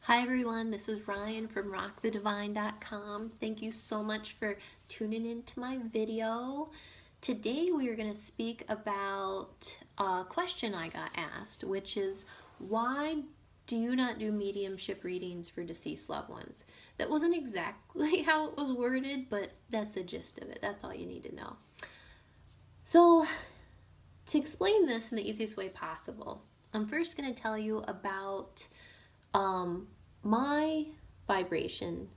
Hi everyone, this is Ryan from rockthedivine.com. Thank you so much for tuning into my video. Today we are going to speak about a question I got asked, which is why do you not do mediumship readings for deceased loved ones? That wasn't exactly how it was worded, but that's the gist of it. That's all you need to know. So, to explain this in the easiest way possible, I'm first going to tell you about my vibration,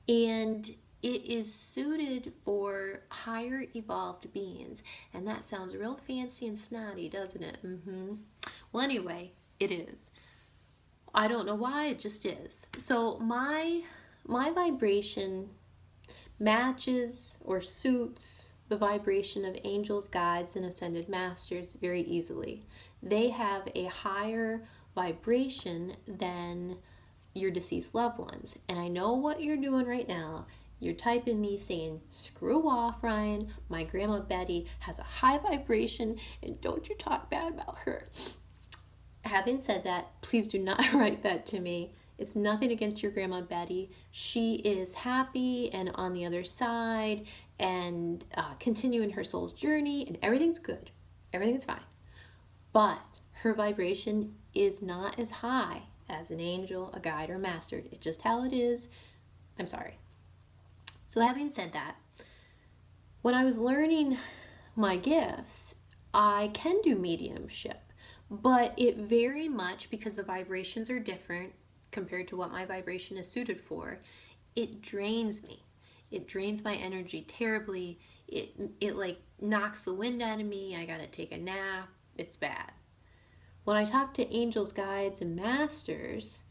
and it is suited for higher evolved beings. And that sounds real fancy and snotty, doesn't it? Well, anyway, it is. I don't know why, it just is. So my vibration matches or suits the vibration of angels, guides, and ascended masters very easily. They have a higher vibration than your deceased loved ones. And I know what you're doing right now. You're typing me saying, screw off, Ryan. My grandma Betty has a high vibration and don't you talk bad about her. Having said that, please do not write that to me. It's nothing against your grandma Betty. She is happy and on the other side and continuing her soul's journey, and everything's good. Everything's fine. But her vibration is not as high as an angel, a guide, or master. It's just how it is. I'm sorry. So having said that, when I was learning my gifts, I can do mediumship, but it very much, because the vibrations are different compared to what my vibration is suited for, it drains me. It drains my energy terribly. It like knocks the wind out of me. I gotta take a nap. It's bad. When I talk to angels, guides, and masters,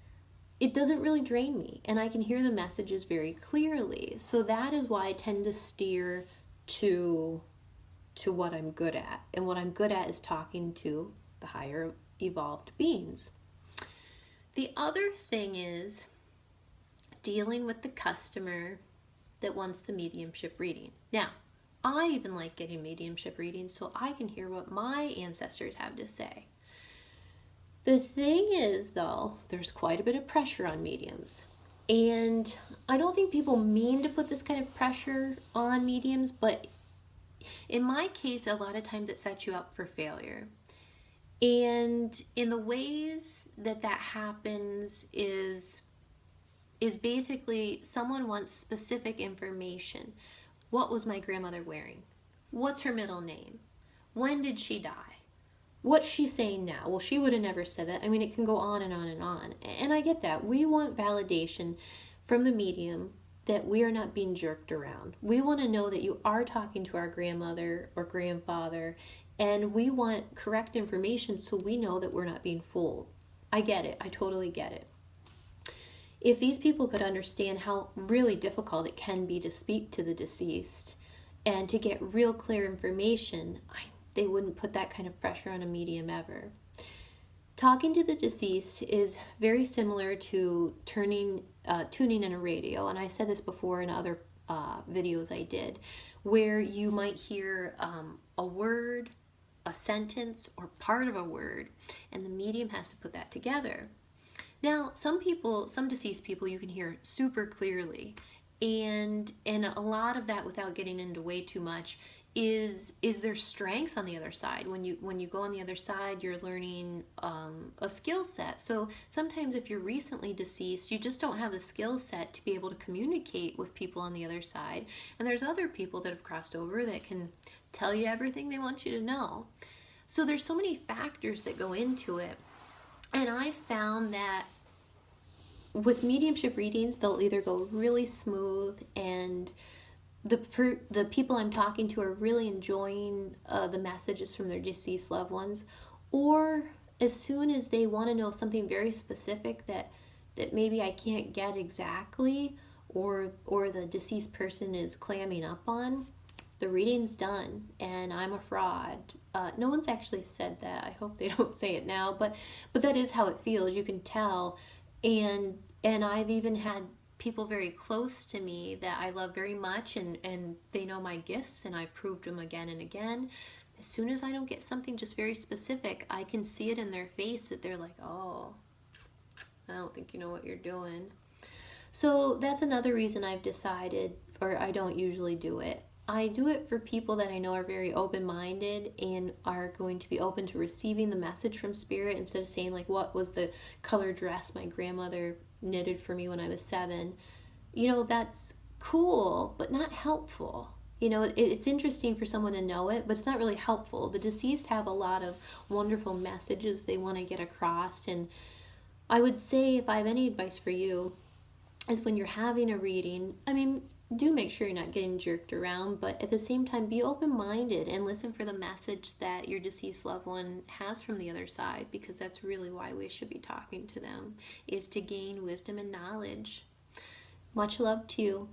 it doesn't really drain me, and I can hear the messages very clearly. So that is why I tend to steer to what I'm good at. And what I'm good at is talking to the higher evolved beings. The other thing is dealing with the customer that wants the mediumship reading. Now, I even like getting mediumship readings so I can hear what my ancestors have to say. The thing is, though, there's quite a bit of pressure on mediums. And I don't think people mean to put this kind of pressure on mediums, but in my case, a lot of times it sets you up for failure. And in the ways that happens is basically someone wants specific information. What was my grandmother wearing? What's her middle name? When did she die? What's she saying now? Well, she would have never said that. I mean, it can go on and on and on. And I get that. We want validation from the medium that we are not being jerked around. We want to know that you are talking to our grandmother or grandfather, and we want correct information so we know that we're not being fooled. I get it. I totally get it. If these people could understand how really difficult it can be to speak to the deceased and to get real clear information, they wouldn't put that kind of pressure on a medium ever. Talking to the deceased is very similar to tuning in a radio, and I said this before in other videos I did, where you might hear a word, a sentence, or part of a word, and the medium has to put that together. Now, some deceased people you can hear super clearly, and a lot of that, without getting into way too much, is their strengths on the other side. When you go on the other side, you're learning a skill set. So sometimes if you're recently deceased, you just don't have the skill set to be able to communicate with people on the other side. And there's other people that have crossed over that can tell you everything they want you to know. So there's so many factors that go into it. And I found that with mediumship readings, they'll either go really smooth and the people I'm talking to are really enjoying the messages from their deceased loved ones, or as soon as they want to know something very specific that maybe I can't get exactly, or the deceased person is clamming up on, the reading's done and I'm a fraud. No one's actually said that. I hope they don't say it now, but that is how it feels. You can tell, and I've even had people very close to me that I love very much, and they know my gifts, and I've proved them again and again. As soon as I don't get something just very specific, I can see it in their face that they're like, oh, I don't think you know what you're doing. So that's another reason I've decided, or I don't usually do it. I do it for people that I know are very open minded and are going to be open to receiving the message from spirit instead of saying, like, what was the color dress my grandmother knitted for me when I was 7. That's cool, but not helpful. It's interesting for someone to know it, but it's not really helpful. The deceased have a lot of wonderful messages they want to get across. And I would say, if I have any advice for you, is when you're having a reading, I mean, do make sure you're not getting jerked around, but at the same time, be open minded and listen for the message that your deceased loved one has from the other side, because that's really why we should be talking to them, is to gain wisdom and knowledge. Much love to you.